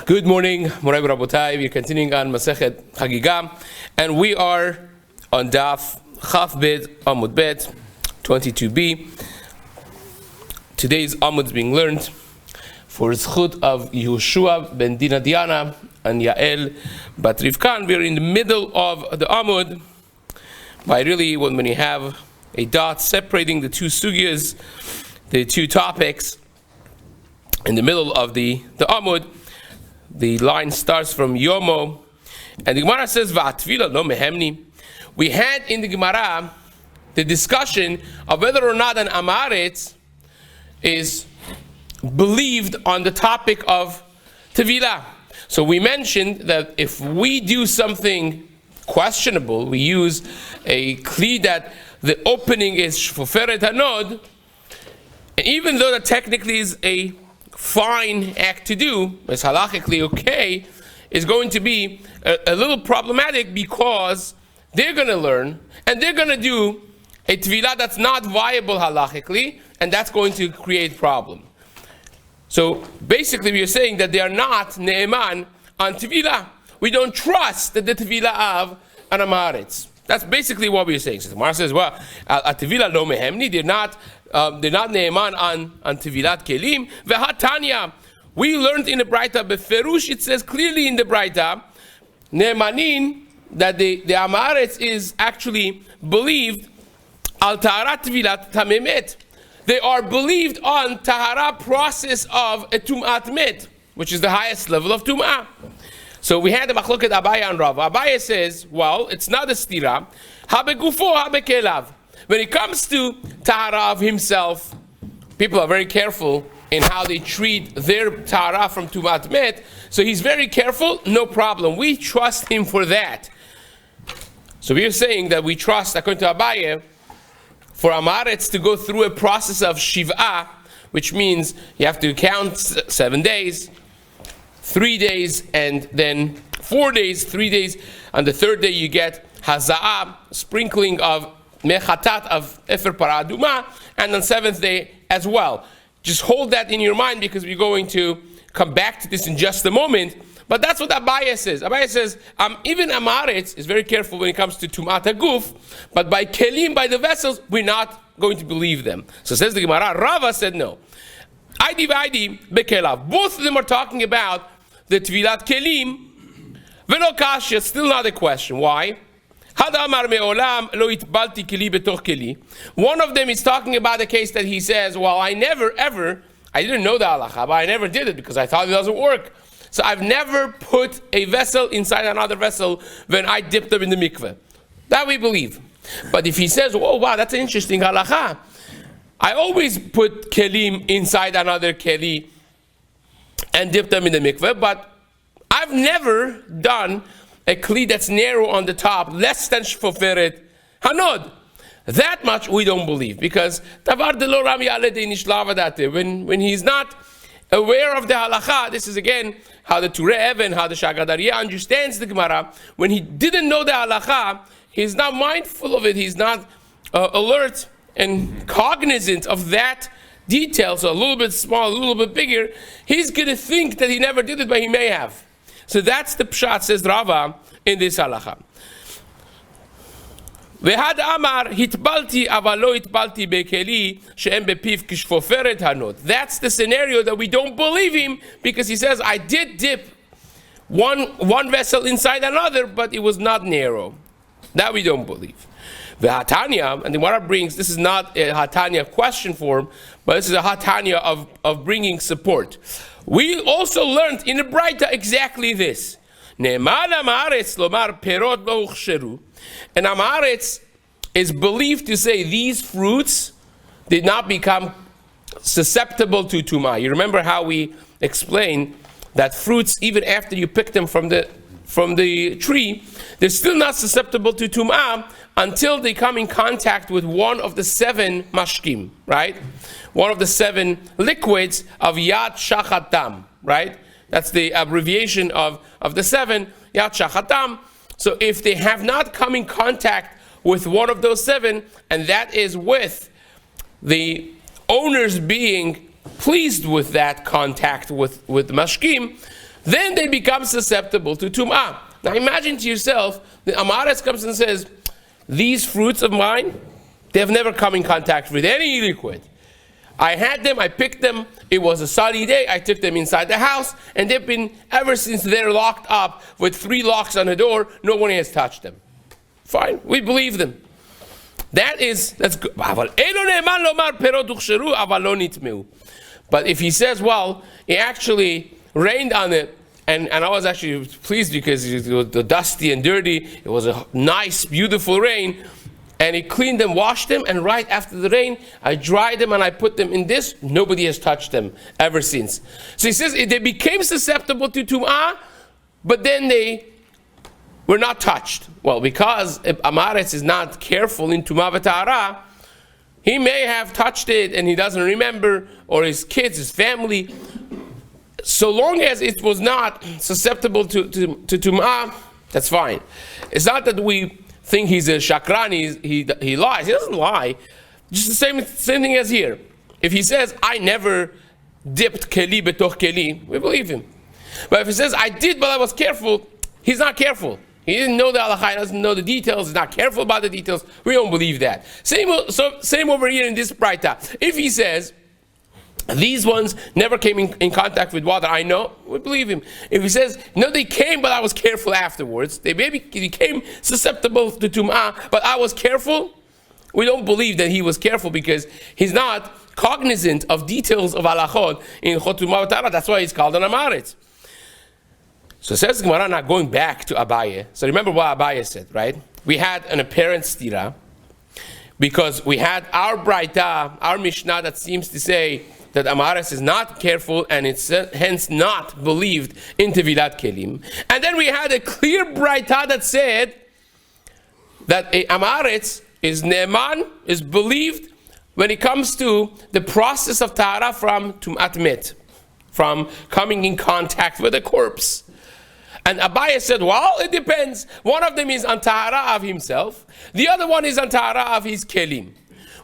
Good morning, Moray Rabotai. We're continuing on Masechet Chagigah, and we are on Daf Chaf Bet Amud Bet 22b. Today's Amud is being learned for Zchut of Yehoshua ben Dina Diana and Yael bat Rivkan. We're in the middle of the Amud. By really, when you have a dot separating the two sugyas, the two topics, in the middle of the Amud, the line starts from Yomo, and the Gemara says, "Va'atvila lo mehemni." We had in the Gemara the discussion of whether or not an Amaretz is believed on the topic of Tevilah. So we mentioned that if we do something questionable, we use a kli that the opening is shfoferet hanod, and even though that technically is a fine act to do, it's halachically okay, is going to be a little problematic because they're going to learn and they're going to do a tevilah that's not viable halachically, and that's going to create problem. So basically we are saying that they are not ne'eman on tevilah. We don't trust that the tevilah of an amaretz. That's basically what we're saying. So the Gemara says, well, a tevilah lo mehemni, they're not ne'eman on tevilat kelim. Vehatanya, we learned in the Braita beferush, it says clearly in the Braita, ne'emanin, that the amaretz is actually believed al taharat tevilat tamemet. They are believed on tahara process of a tum'at met, which is the highest level of tum'ah. So we had the machloket Abaye and Rav. Abaye says, well, it's not a stira. Habegufo, habekelav. When it comes to tahara of himself, people are very careful in how they treat their tahara from tumat met. So he's very careful, no problem. We trust him for that. So we are saying that we trust, according to Abaye, for Amaretz to go through a process of shiv'ah, which means you have to count 7 days, 3 days, and then 4 days, 3 days. On the third day you get haza'ah, sprinkling of mechatat of efer paraduma, and on 7th day as well. Just hold that in your mind because we're going to come back to this in just a moment. But that's what Abaye says. Abaye says, even Amaretz is very careful when it comes to Tumat HaGuf, but by Kelim, by the vessels, we're not going to believe them. So says the Gemara, Rava said no. Aidi v'aidi bekelav. Both of them are talking about the Tvilat Kelim. Velo kasha, still not a question. Why? One of them is talking about the case that he says, well, I didn't know the halacha, but I never did it because I thought it doesn't work. So I've never put a vessel inside another vessel when I dipped them in the mikveh. That we believe. But if he says, oh wow, that's an interesting halacha, I always put kelim inside another keli and dip them in the mikveh, but I've never done a kli that's narrow on the top, less than shfoferet hanod. That much we don't believe, because davar de lo rami ale de nishlava date. When he's not aware of the halacha, this is again how the Turei Even, how the Shagadaria understands the Gemara. When he didn't know the halacha, he's not mindful of it, he's not alert and cognizant of that detail, so a little bit small, a little bit bigger, he's going to think that he never did it, but he may have. So that's the pshat, says Rava, in this halacha. V'had amar hitbalti avalo hitbalti bekeli she'em bepiv kishfoferet hanot. That's the scenario that we don't believe him, because he says, I did dip one vessel inside another, but it was not narrow. That we don't believe. V'hatanya, and the Gemara brings, this is not a hatanya question form, but this is a hatanya of bringing support. We also learned in the Braita exactly this. Ne'eman amaretz lomar perot lo uchsheru. And Amaretz is believed to say these fruits did not become susceptible to Tumah. You remember how we explained that fruits, even after you pick them from the tree, they're still not susceptible to Tumah until they come in contact with one of the 7 mashkim, right? One of the 7 liquids of Yad Shachatam, right? That's the abbreviation of the 7, Yad Shachatam. So if they have not come in contact with one of those 7, and that is with the owners being pleased with that contact with the mashkim, then they become susceptible to tum'ah. Now imagine to yourself, the Amaretz comes and says, these fruits of mine, they have never come in contact with any liquid. I had them, I picked them, it was a sunny day, I took them inside the house, and they've been, ever since they're locked up with 3 locks on the door, no one has touched them. Fine, we believe them. That's good. But if he says, well, it actually rained on it, and I was actually pleased because it was dusty and dirty, it was a nice, beautiful rain, and he cleaned them, washed them, and right after the rain, I dried them and I put them in this. Nobody has touched them ever since. So he says they became susceptible to tum'ah, but then they were not touched. Well, because Amaretz is not careful in tum'ah v'tahara, he may have touched it and he doesn't remember, or his kids, his family. So long as it was not susceptible to tum'ah, that's fine. It's not that we think he's a shakran, he lies. He doesn't lie. Just the same thing as here. If he says, I never dipped keli betoch keli, we believe him. But if he says, I did, but I was careful, he's not careful. He didn't know the halakha, he doesn't know the details, he's not careful about the details. We don't believe that. Same over here in this braita. If he says, these ones never came in contact with water, I know, we believe him. If he says, no, they came, but I was careful afterwards, they maybe became susceptible to tum'ah, but I was careful, we don't believe that he was careful because he's not cognizant of details of halachot in chotumah v'tahara. That's why he's called an amaretz. So says Gemara, now going back to Abaye. So remember what Abaye said, right? We had an apparent stira because we had our braita, our mishnah that seems to say that Amaretz is not careful and it's hence not believed in Tevilat Kelim. And then we had a clear braita that said that a Amaretz is ne'eman, is believed when it comes to the process of tahara from Tum'at Met, from coming in contact with a corpse. And Abaye said, well, it depends. One of them is on tahara of himself, the other one is on tahara of his kelim,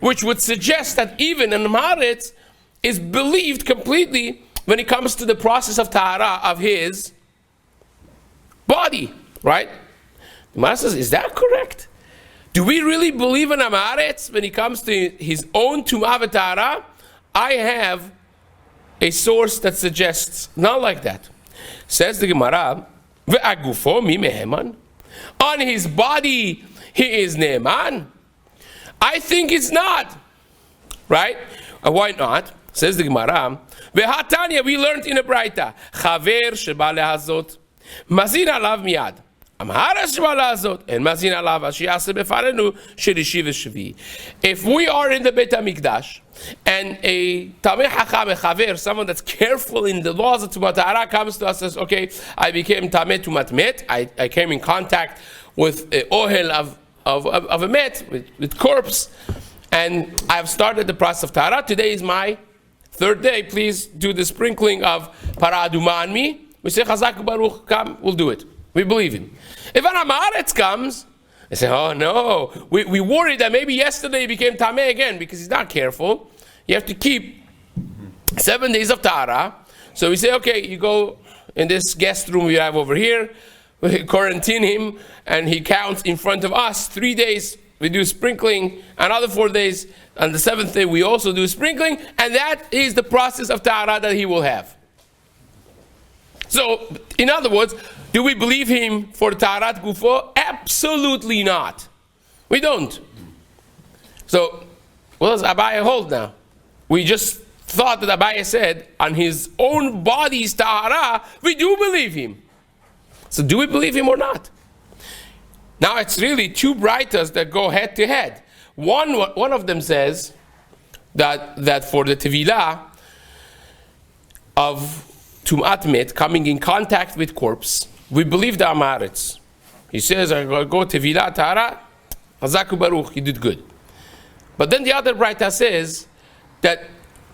which would suggest that even an Amaretz is believed completely when it comes to the process of tahara of his body, right? The Gemara says, is that correct? Do we really believe in Amaretz when it comes to his own tum'ah v'tahara? I have a source that suggests not like that. Says the Gemara, ve'agufo mi meheman. On his body he is ne'eman. I think it's not, right? Why not? Says the Gemara, ve'hatanya, we learned in a braita, chaver sheba lehazot, mazin alav miyad, amhara sheba lehazot, and mazin alav ashiyase befarenu sherishi v'shvi. If we are in the Beit HaMikdash, and a tameh hacham, a chaver, someone that's careful in the laws of Tumat Hara, comes to us and says, okay, I became tameh tumat met, I came in contact with a ohel of a met, with corpse, and I've started the process of tahara. Today is my 3rd day. Please do the sprinkling of para aduma on me. We say chazak baruch, come, we'll do it. We believe him. If an Amaretz comes, they say, oh no, we worried that maybe yesterday he became tameh again because he's not careful. You have to keep 7 days of tahara. So we say, okay, you go in this guest room we have over here, we quarantine him, and he counts in front of us 3 days. We do sprinkling, another 4 days. On the 7th day, we also do sprinkling, and that is the process of tahara that he will have. So, in other words, do we believe him for taharat gufo? Absolutely not. We don't. So, what does Abaye hold now? We just thought that Abaye said, on his own body's tahara, we do believe him. So, do we believe him or not? Now it's really 2 braitas that go head to head. One of them says that for the tevilah of Tum'at Met, coming in contact with corpse, we believe the Amaretz. He says, I go tevilah tahara, hazaku baruch, he did good. But then the other braita says that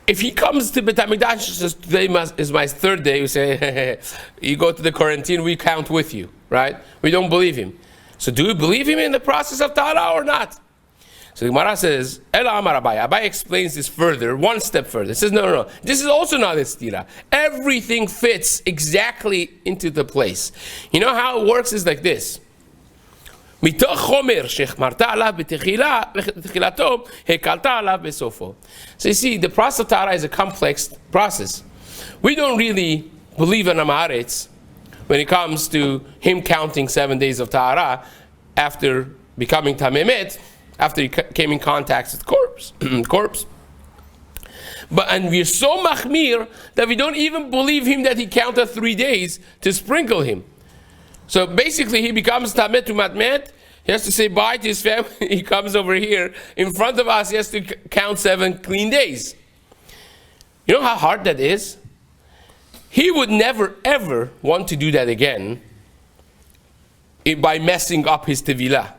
if he comes to Beit HaMikdash, says, today is my 3rd day, you say, you go to the quarantine, we count with you, right? We don't believe him. So do we believe him in the process of tahara or not? So the Gemara says, Ela Amar Abai. Abai explains this further, one step further. It says, no. This is also not a stira. Everything fits exactly into the place. You know how it works is like this. So you see, the process of Tahara is a complex process. We don't really believe in Amaretz when it comes to him counting 7 days of Tahara after becoming Tamemet, after he came in contact with corpse. And we're so machmir that we don't even believe him that he counted 3 days to sprinkle him. So basically he becomes Tamet to Matmet, he has to say bye to his family, he comes over here, in front of us he has to count 7 clean days. You know how hard that is? He would never ever want to do that again by messing up his tevilah.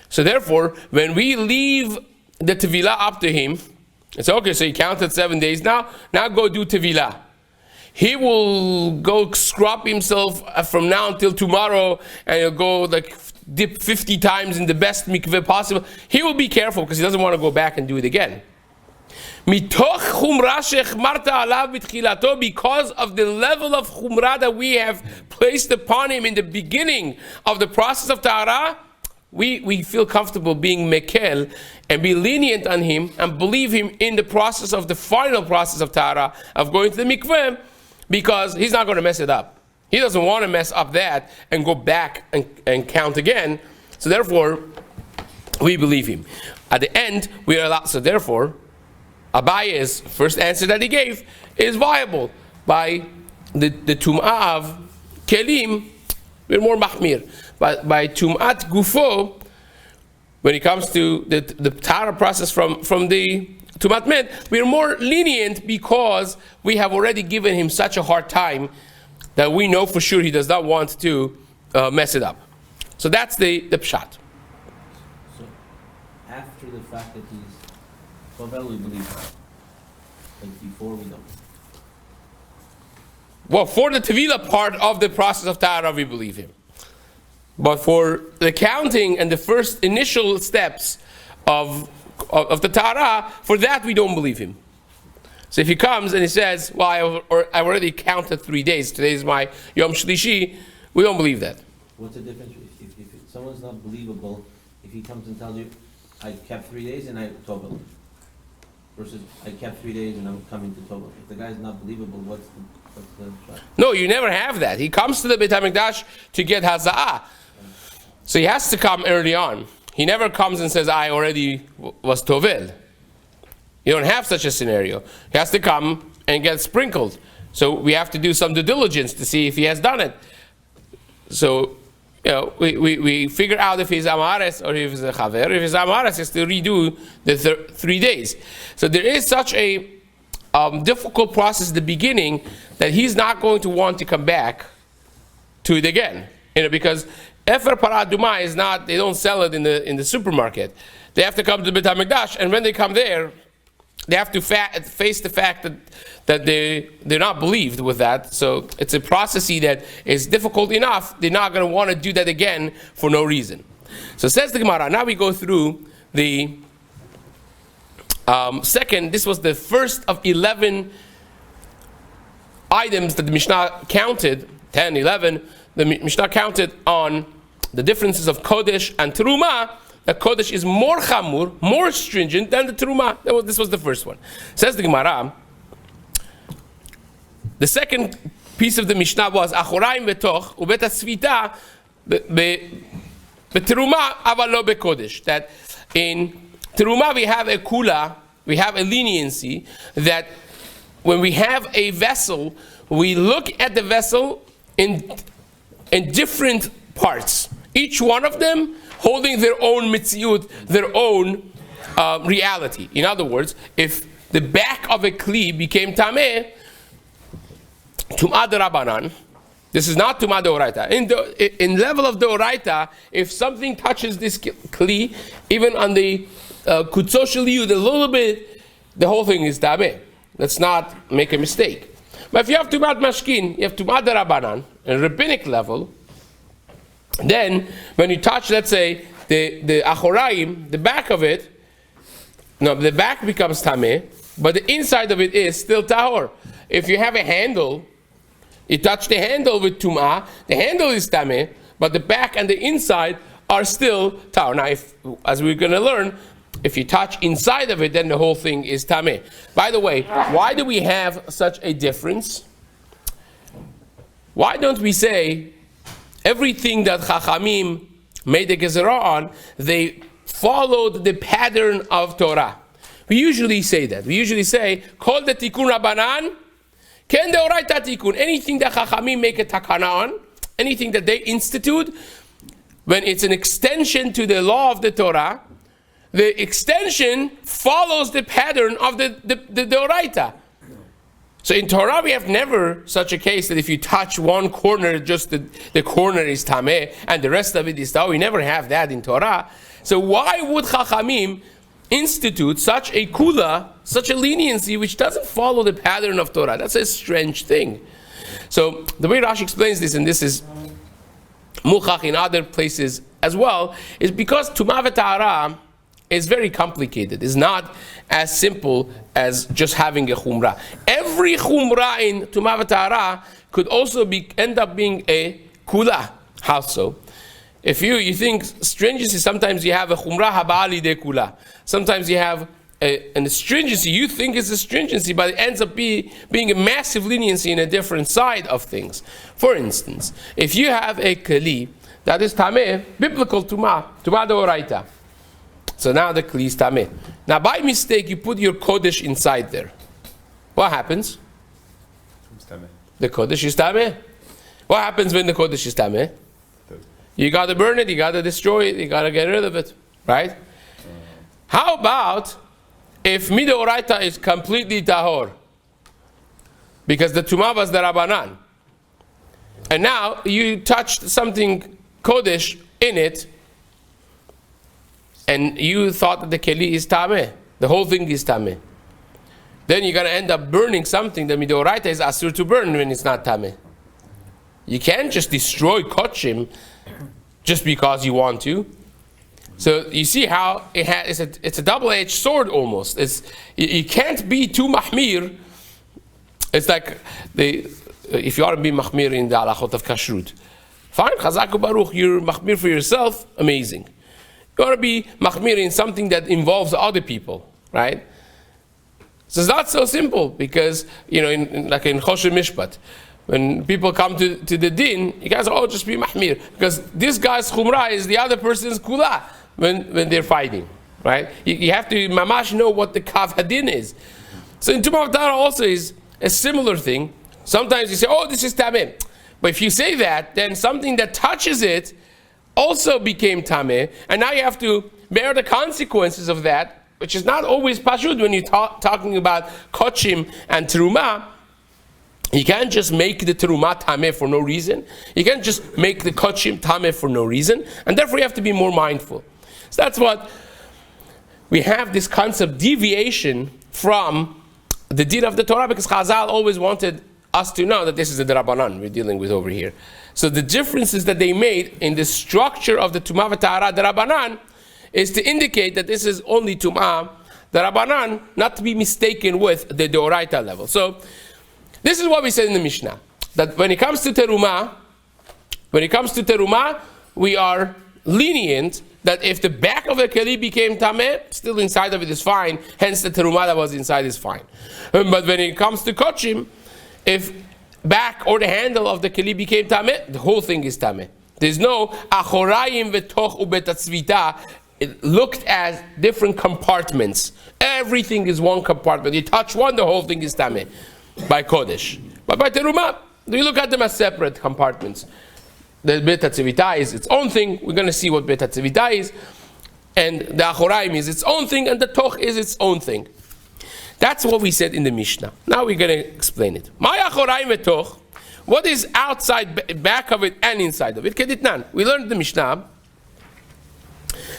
So therefore, when we leave the tevilah up to him, it's okay, so he counted 7 days, now go do tevilah. He will go scrub himself from now until tomorrow, and he'll go like dip 50 times in the best mikveh possible. He will be careful because he doesn't want to go back and do it again. Because of the level of chumrah that we have placed upon him in the beginning of the process of tahara, we feel comfortable being mekel and be lenient on him and believe him in the process of the final process of tahara, of going to the mikveh, because he's not going to mess it up. He doesn't want to mess up that and go back and count again. So therefore, we believe him. At the end, we are allowed. So therefore, Abaye's first answer that he gave is viable. By the tum'ah of kelim, we're more machmir. But by tum'at gufo, when it comes to the tahara process from the tum'at met, we're more lenient because we have already given him such a hard time that we know for sure he does not want to mess it up. So that's the pshat. So after the fact that he's Pavel, we believe, but before we don't. Well, for the tevilah part of the process of tahara, we believe him. But for the counting and the first initial steps of the tahara, for that we don't believe him. So if he comes and he says, well, I already counted 3 days, today is my Yom Shlishi, we don't believe that. What's the difference if someone's not believable, if he comes and tells you, I kept 3 days and I told versus I kept 3 days and I'm coming to Tova. If the guy's not believable, what's the shot? No, you never have that. He comes to the Beit HaMikdash to get Haza'ah. So he has to come early on. He never comes and says, I already was Tovel. You don't have such a scenario. He has to come and get sprinkled. So we have to do some due diligence to see if he has done it. So, you know, we figure out if he's Amares or if he's a Chaver. If he's Amares, he has to redo the 3 days. So there is such a difficult process at the beginning that he's not going to want to come back to it again. You know, because Efer Paraduma is not, they don't sell it in the supermarket. They have to come to the Beit HaMikdash, and when they come there, they have to face the fact that they're not believed with that. So it's a process that is difficult enough. They're not going to want to do that again for no reason. So says the Gemara. Now we go through the second. This was the first of 11 items that the Mishnah counted. 10, 11. The Mishnah counted on the differences of Kodesh and Terumah. The Kodesh is more chamur, more stringent than the Terumah. This was the first one. Says the Gemara, the second piece of the Mishnah was Achoraim betoch ubet asvita beterumah aval lo bekodesh. That in Terumah we have a kula, we have a leniency that when we have a vessel, we look at the vessel in different parts. Each one of them holding their own mitziut, their own reality. In other words, if the back of a kli became tameh, tum'ah derabanan, this is not tum'ah deoraita. In level of deoraita, if something touches this kli, even on the kutzos liyud a little bit, the whole thing is tameh. Let's not make a mistake. But if you have tum'ah mashkin, you have tum'ah derabanan, a rabbinic level, then when you touch, let's say, the achoraim, the back of it, No, the back becomes tameh, but the inside of it is still tahor. If you have a handle, you touch the handle with tum'ah, the handle is tameh, but the back and the inside are still tahor. Now, as we're going to learn, if you touch inside of it, then the whole thing is tameh. By the way, why do we have such a difference? Why don't we say everything that Chachamim made a gezerah on, they followed the pattern of Torah? We usually say that. We usually say, Kol de tikun Rabbanan, ken deoraita tikun. Anything that Chachamim make a takana on, anything that they institute, when it's an extension to the law of the Torah, the extension follows the pattern of the deoraita. So in Torah, we have never such a case that if you touch one corner, just the corner is tameh, and the rest of it is tahor. We never have that in Torah. So why would Chachamim institute such a kula, such a leniency, which doesn't follow the pattern of Torah? That's a strange thing. So the way Rashi explains this, and this is muchach in other places as well, is because tumah v'tahara is very complicated. It's not as simple as just having a chumrah. Every chumrah in tumah v'tahara could also end up being a kula. How so? If you think stringency, sometimes you have a chumrah habali de kula. Sometimes you have an astringency. You think it's a stringency, but it ends up being a massive leniency in a different side of things. For instance, if you have a keli that is tameh, biblical tumah deoraita. So now the kli is tameh. Now by mistake you put your kodesh inside there. What happens? The kodesh is tameh. What happens when the kodesh is tameh? You got to burn it, you got to destroy it, you got to get rid of it, right? How about if midoraita is completely tahor? Because the tumah was the Rabbanan. And now you touched something kodesh in it, and you thought that the keli is tameh. The whole thing is tameh. Then you're going to end up burning something that midoraita is asur to burn when it's not tameh. You can't just destroy kochim just because you want to. So you see how it's a double-edged sword almost. You can't be too mahmir. It's like if you want to be mahmir in the halachot of kashrut, fine, chazak baruch, you're mahmir for yourself, amazing. You want to be mahmir in something that involves other people, right? So it's not so simple because, like in Choshen Mishpat, when people come to the din, you guys are, just be mahmir. Because this guy's chumrah is the other person's kula when they're fighting, right? You have to mamash know what the kav hadin is. So in Tumah v'tahara also is a similar thing. Sometimes you say, this is tameh. But if you say that, then something that touches it also became tameh, and now you have to bear the consequences of that, which is not always pashut when you're talking about kochim and terumah. You can't just make the terumah tameh for no reason. You can't just make the kochim tameh for no reason, and therefore you have to be more mindful. So that's what we have, this concept deviation from the din of the Torah, because Chazal always wanted us to know that this is the Rabbanan we're dealing with over here. So the differences that they made in the structure of the Tumah v'Tahara, the Rabbanan, is to indicate that this is only Tumah, the Rabbanan, not to be mistaken with the Deoraita level. So this is what we said in the Mishnah, that when it comes to Terumah, we are lenient that if the back of the keli became tameh, still inside of it is fine, hence the terumah that was inside is fine. But when it comes to kochim, if back or the handle of the keli became tameh, the whole thing is tameh. There's no achorayim v'toch u'betatzvita. It looked at different compartments. Everything is one compartment. You touch one, the whole thing is tameh by kodesh. But by terumah, we look at them as separate compartments. The Bet HaTzivita is its own thing. We're going to see what Bet HaTzivita is. And the Achoraim is its own thing. And the Toch is its own thing. That's what we said in the Mishnah. Now we're going to explain it. My Achoraim v'Toch. What is outside, back of it, and inside of it? Keditnan. We learned the Mishnah.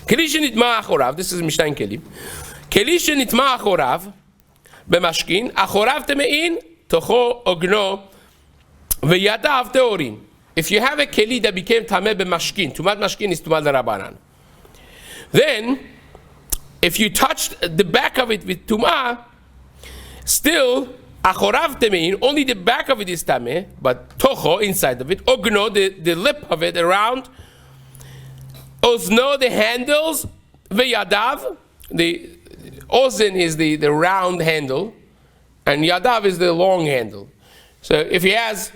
Keli shenitma achorav. This is Mishnah in Kelim. Keli shenitma achorav b'mashkin. Achorav temein. Tocho ogno. V'yadav teorin. If you have a keli that became tameh b'mashkin, tumat mashkin is tumat l'Rabbanan. Then, if you touched the back of it with tumah, still achorav tamein, only the back of it is tameh, but toho, inside of it, ogno, the lip of it around, ozno, the handles, veyadav, the ozen is the round handle, and yadav is the long handle. So if he has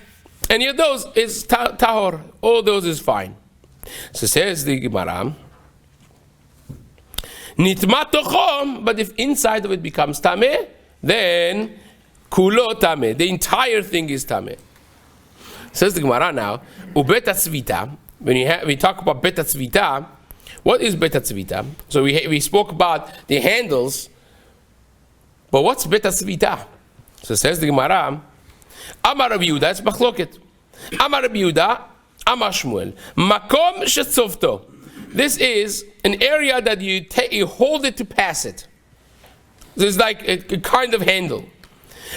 any of those, it's tahor. All those is fine. So says the Gemara, nitma tochom, but if inside of it becomes tameh, then kulo tameh, the entire thing is tameh. Says the Gemara now, ubet atzvita, when we talk about bet atzvita, what is bet atzvita? So we spoke about the handles, but what's bet atzvita? So says the Gemara, Amar Rabbi Yehuda, it's machloket. Amar Rabbi Yehuda, Amar Shmuel, makom shetzovto. This is an area that you hold it to pass it. This is like a kind of handle.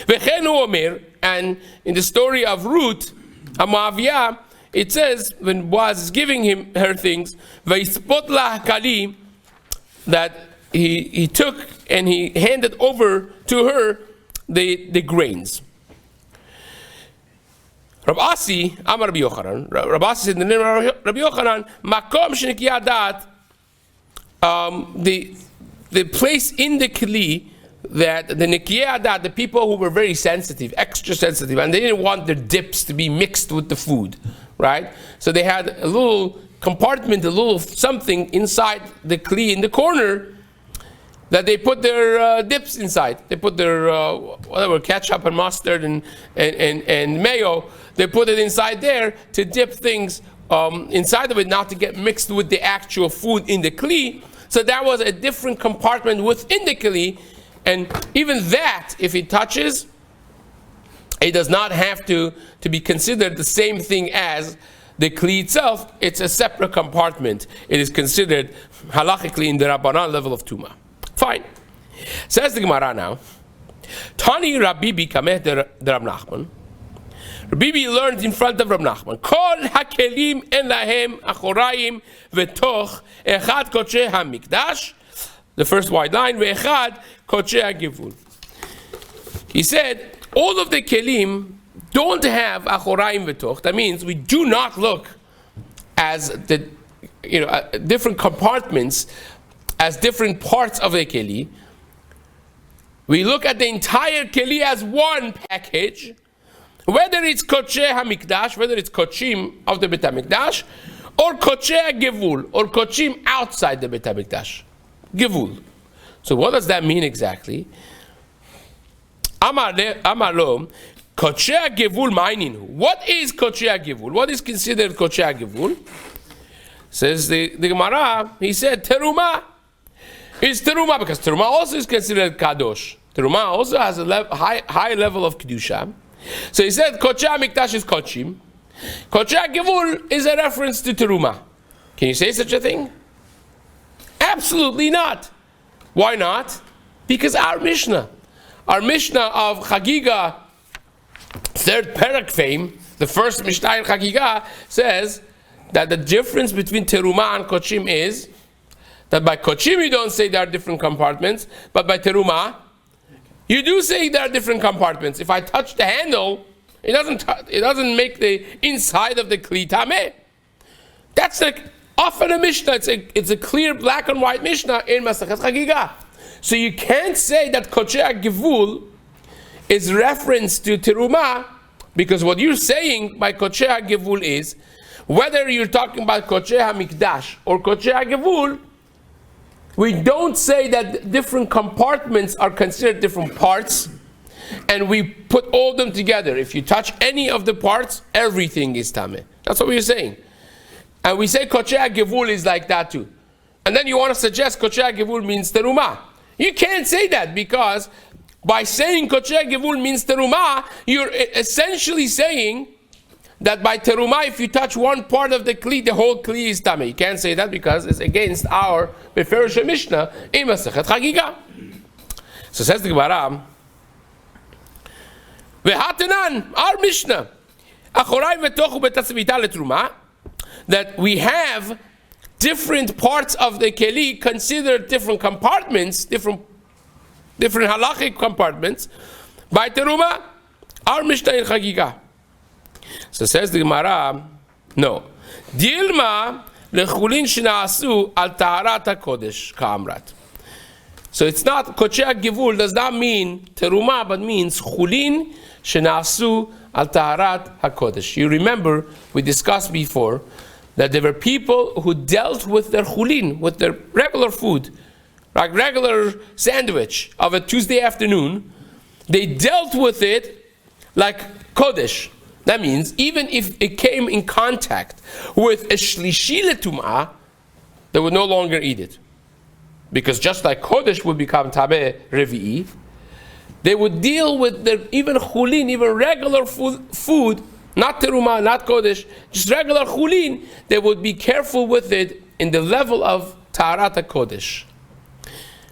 V'chenu omer, and in the story of Ruth, Moaviyah, it says when Boaz is giving her things, v'yispot la kali, that he took and he handed over to her the grains. Rabbi Asi, Amar Rabbi Yochanan, Rabbi Asi said in the name of Rabbi Yochanan, makom shenikiya dat, the place in the kli that the nikiyah dat, the people who were very sensitive, extra sensitive, and they didn't want their dips to be mixed with the food, right? So they had a little compartment, a little something inside the kli in the corner that they put their dips inside. They put their whatever, ketchup and mustard and mayo. They put it inside there to dip things inside of it, not to get mixed with the actual food in the kli. So that was a different compartment within the kli, and even that, if it touches, it does not have to be considered the same thing as the kli itself. It's a separate compartment. It is considered halachically in the Rabbanan level of Tumah. Fine. Says the Gemara now, Tani Rabbi Kameh de Rab Nachman. Rabbi learned in front of Rab Nachman, Kol hakelim en lahem achorayim v'toch echad kodshe hamikdash. The first white line, ve'echad kodshe hagivul. He said, all of the kelim don't have achorayim v'toch. That means we do not look as the different compartments as different parts of the keli. We look at the entire keli as one package, whether it's kodshe hamikdash, whether it's kodshim of the Bet HaMikdash, or kodshe gevul, or kodshim outside the Bet HaMikdash. Gevul. So what does that mean exactly? Amar lo, kodshe gevul ma'inin. What is kodshe gevul? What is considered kodshe gevul? Says the Gemara, he said teruma. Is teruma, because teruma also is considered kadosh. Teruma also has a high level of kedusha. So he said kodshe hamikdash is kodshim. Kodshe gevul is a reference to teruma. Can you say such a thing? Absolutely not. Why not? Because our Mishnah of Chagigah, third parak fame, the first Mishnah in Chagigah, says that the difference between teruma and kodshim is that by kodshim you don't say there are different compartments, but by teruma you do say there are different compartments. If I touch the handle, it doesn't make the inside of the kli tameh. That's often a Mishnah. It's a clear black and white Mishnah in Masachet Chagigah. So you can't say that kodshe gevul is reference to teruma, because what you're saying by kodshe gevul is, whether you're talking about kodshe hamikdash or kodshe gevul, we don't say that different compartments are considered different parts, and we put all them together. If you touch any of the parts, everything is tameh. That's what we're saying. And we say kodshe gevul is like that too. And then you want to suggest kodshe gevul means teruma. You can't say that, because by saying kodshe gevul means teruma, you're essentially saying that by teruma, if you touch one part of the kli, the whole kli is tameh. You can't say that because it's against our Beferish Mishnah in Masachet Chagigah. So says the Gemara, V'hatanan, our Mishnah, Achorai v'tochu b'tatzvita letruma, that we have different parts of the keli considered different compartments, different halachic compartments, by teruma, our Mishnah in Chagigah. So says the Gemara, no. Dilma lechulin shenaasu al taharat hakodesh ka'amrat. So it's not, kochea givul does not mean teruma, but means chulin shenaasu al taharat hakodesh. You remember, we discussed before, that there were people who dealt with their chulin, with their regular food, like regular sandwich of a Tuesday afternoon. They dealt with it like kodesh. That means even if it came in contact with a shlishi letum'ah, they would no longer eat it. Because just like kodesh would become tameh revi'i, they would deal with their even chulin, even regular food, not teruma, not kodesh, just regular chulin. They would be careful with it in the level of taharat kodesh.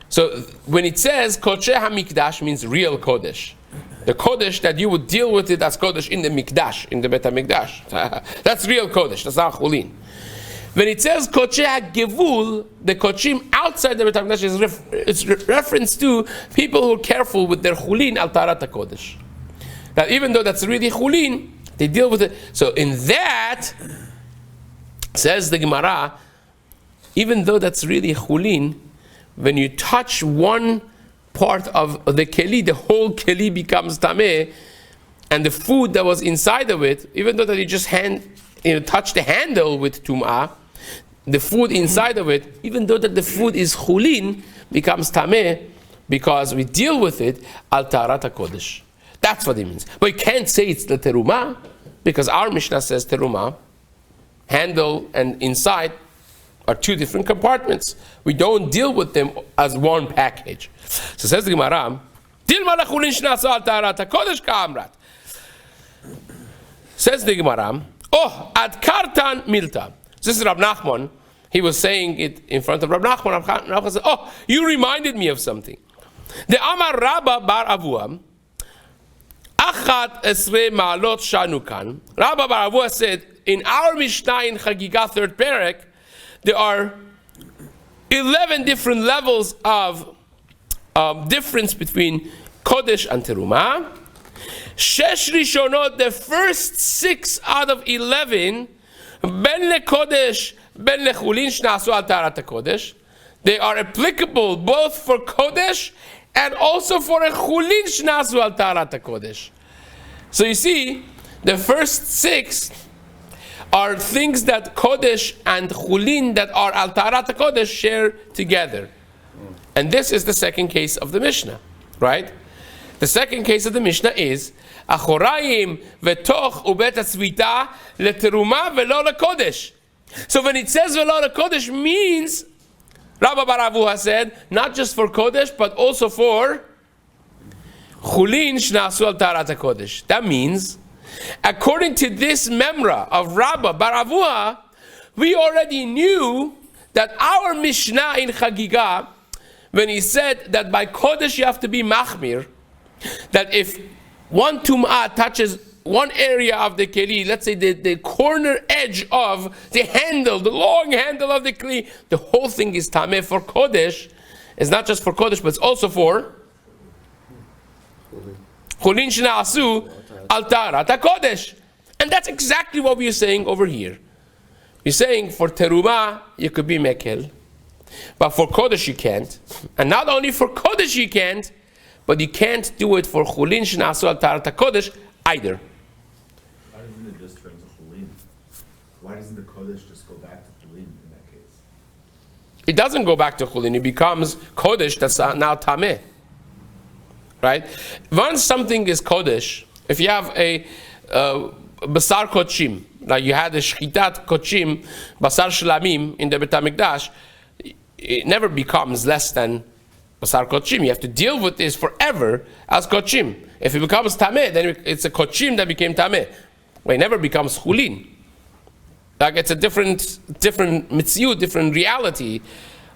So when it says kodesh hamikdash, means real kodesh. The kodesh that you would deal with it as kodesh in the mikdash, in the bet hamikdash. That's real kodesh. That's not chulin. When it says kodesh hagevul, the kodesh outside the bet hamikdash is reference to people who are careful with their chulin al taharat kodesh. That even though that's really chulin, they deal with it. So in that, says the Gemara, even though that's really chulin, when you touch one part of the keli, the whole keli becomes tameh, and the food that was inside of it, even though that you just touch the handle with tum'ah, the food inside of it, even though that the food is chulin, becomes tameh, because we deal with it al taharat kodesh. That's what it means. But you can't say it's the teruma, because our Mishnah says teruma, handle and inside are two different compartments. We don't deal with them as one package. So says the Gemara, says the Gemara, oh, ad kartan milta. This is Rab Nachman. He was saying it in front of Rab Nachman. Rab Nachman said, oh, you reminded me of something. The Amar Rabba bar Avua, achat esre ma'alot shanukan. Rabba bar Avua said, in our Mishnah in Chagigah 3rd Perek, there are 11 different levels of difference between Kodesh and Teruma. Shesh Rishonot, the first 6 out of 11, Ben le Kodesh, Ben le Chulin, Shnasu al Taharat Kodesh. They are applicable both for Kodesh and also for a Chulin, Shnasu al Taharat Kodesh. So you see, the first 6 are things that Kodesh and Chulin that are Al Taharat Kodesh share together. And this is the second case of the Mishnah, right? The second case of the Mishnah is Achorayim v'toch ubet atzvita leteruma velo lekodesh. So when it says velo lekodesh, means Rabba bar Avuha said not just for Kodesh but also for Chulin shnasu al Taharat Kodesh. That means, according to this memra of Rabba bar Avuha, we already knew that our Mishnah in Chagigah, when he said that by Kodesh you have to be machmir, that if one tum'ah touches one area of the keli, let's say the corner edge of the handle, the long handle of the keli, the whole thing is tameh for Kodesh. It's not just for Kodesh, but it's also for Chulin shena'asu al taharat kodesh. And that's exactly what we are saying over here. We're saying for teruma you could be mekel, but for Kodesh you can't. And not only for Kodesh you can't, but you can't do it for Chulin shena'asu al taharat kodesh either. Why doesn't it just turn to Chulin? Why doesn't the Kodesh just go back to Chulin in that case? It doesn't go back to Chulin. It becomes Kodesh that's now Tameh. Right? Once something is Kodesh, if you have a Basar Kochim, like you had a Shchitat Kochim, Basar Shlamim in the Bet HaMikdash, it never becomes less than Basar Kochim. You have to deal with this forever as Kochim. If it becomes Tameh, then it's a Kochim that became Tameh. Well, it never becomes Chulin. Like it's a different Mitzvah, different reality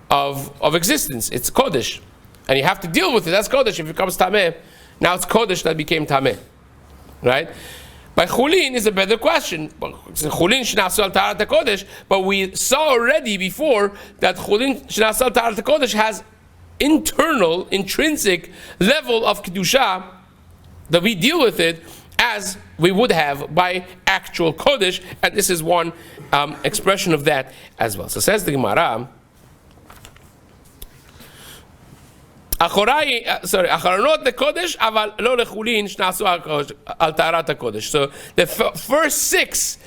of existence. It's Kodesh. And you have to deal with it. That's Kodesh. If it becomes Tameh, now it's Kodesh that became Tameh. Right? By chulin is a better question. Chulin shnasu al taharat hakodesh, but we saw already before that chulin shnasu al taharat hakodesh has internal, intrinsic level of kedusha that we deal with it as we would have by actual kodesh, and this is one expression of that as well. So says the Gemara. Acharonot lekodesh, aval lo lechulin shnasu al taharat hakodesh. So the first 6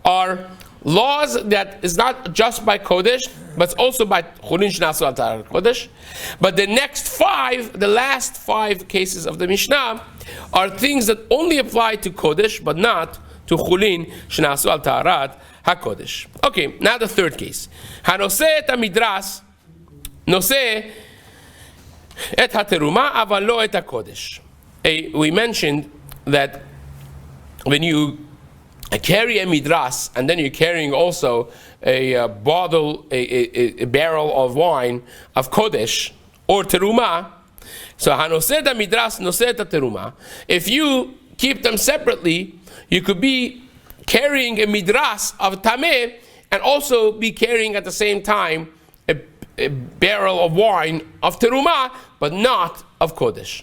are laws that is not just by kodesh, but also by chulin shnasu al taharat hakodesh. But the next 5, the last 5 cases of the Mishnah, are things that only apply to kodesh, but not to chulin shnasu al taharat hakodesh. Okay, now the third case. Hanoseh et hamidras, noseh et hateruma, aval lo et hakodesh. We mentioned that when you carry a midras, and then you're carrying also a bottle, a barrel of wine of kodesh or teruma. So hanoseh midras noseh teruma. If you keep them separately, you could be carrying a midras of tameh and also be carrying at the same time a barrel of wine of teruma, but not of kodesh.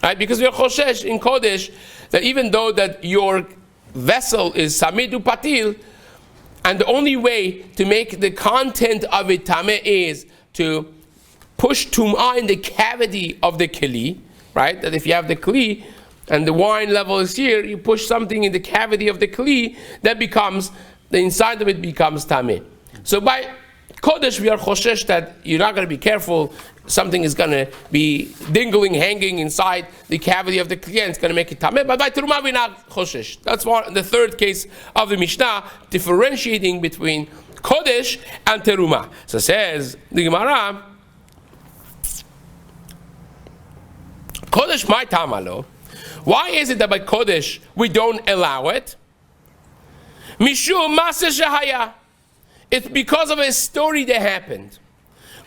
Right? Because we are choshesh in kodesh that even though that your vessel is samidu patil, and the only way to make the content of it tameh is to push tum'ah in the cavity of the keli, right? That if you have the keli and the wine level is here, you push something in the cavity of the keli, that becomes, the inside of it becomes tameh. So by kodesh, we are choshesh that you're not going to be careful. Something is going to be dingling, hanging inside the cavity of the kli, and it's going to make it tameh. But by teruma, we're not choshesh. That's the third case of the Mishnah, differentiating between kodesh and teruma. So says the Gemara, kodesh my tamalo. Why is it that by kodesh we don't allow it? Mishum maseh shehaya. It's because of a story that happened.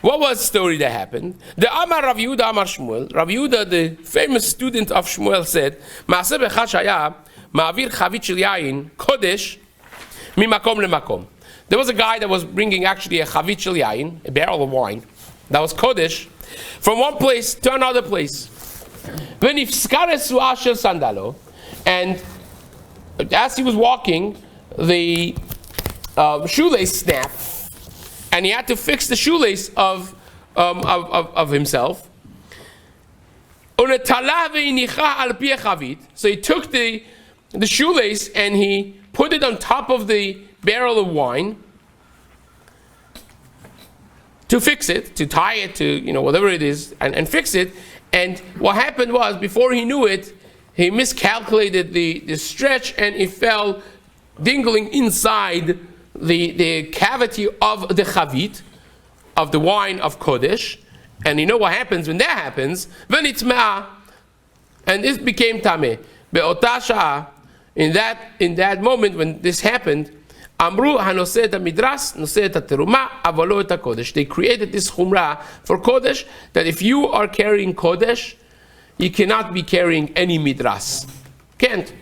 What was the story that happened? The Amar Rav Yehuda Amar Shmuel. Rav Yehuda, the famous student of Shmuel, said, "Maaseh bechad shaya ma'avir chavit shel yayin kodesh mimakom lemakom." There was a guy that was bringing actually a chavit shel yayin, a barrel of wine, that was kodesh, from one place to another place. When ifskares su'ashel sandalo, and as he was walking, the shoelace snapped, and he had to fix the shoelace of himself. So he took the shoelace and he put it on top of the barrel of wine to fix it, to tie it to whatever it is, and fix it. And what happened was, before he knew it, he miscalculated the stretch, and it fell dingling inside the cavity of the chavit, of the wine of kodesh. And you know what happens when that happens? When it's ma'ah, and it became tameh. Be'otah sha'ah, in that moment when this happened, amru hanoseh et hamidras noseh et teruma aval lo et hakodesh. They created this chumrah for kodesh, that if you are carrying kodesh, you cannot be carrying any midras. Can't.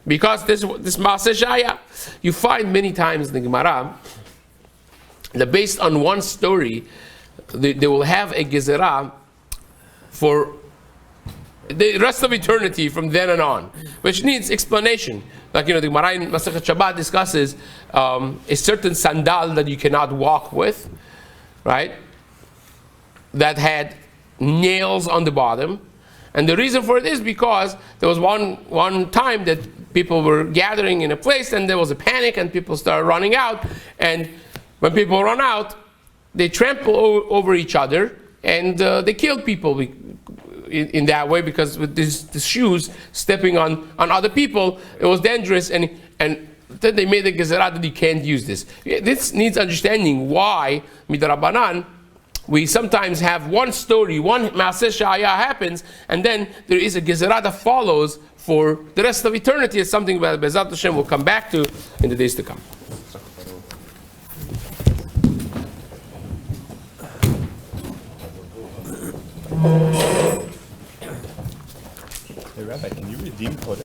Because this Maaseh Shaya, you find many times in the Gemara that based on one story, they will have a gezerah for the rest of eternity from then on, which needs explanation. Like, the Gemara in Masechet Shabbat discusses a certain sandal that you cannot walk with, right? That had nails on the bottom. And the reason for it is because there was one time that people were gathering in a place, and there was a panic, and people started running out. And when people run out, they trample over each other, and they kill people in that way, because with the shoes stepping on other people, it was dangerous. And then they made a gezerah that you can't use this. This needs understanding why midrabanan we sometimes have one story, one Maaseh Shaya happens, and then there is a gezerah that follows for the rest of eternity. It's something that Be'ezrat Hashem will come back to in the days to come. Hey Rabbi, can you redeem kodesh?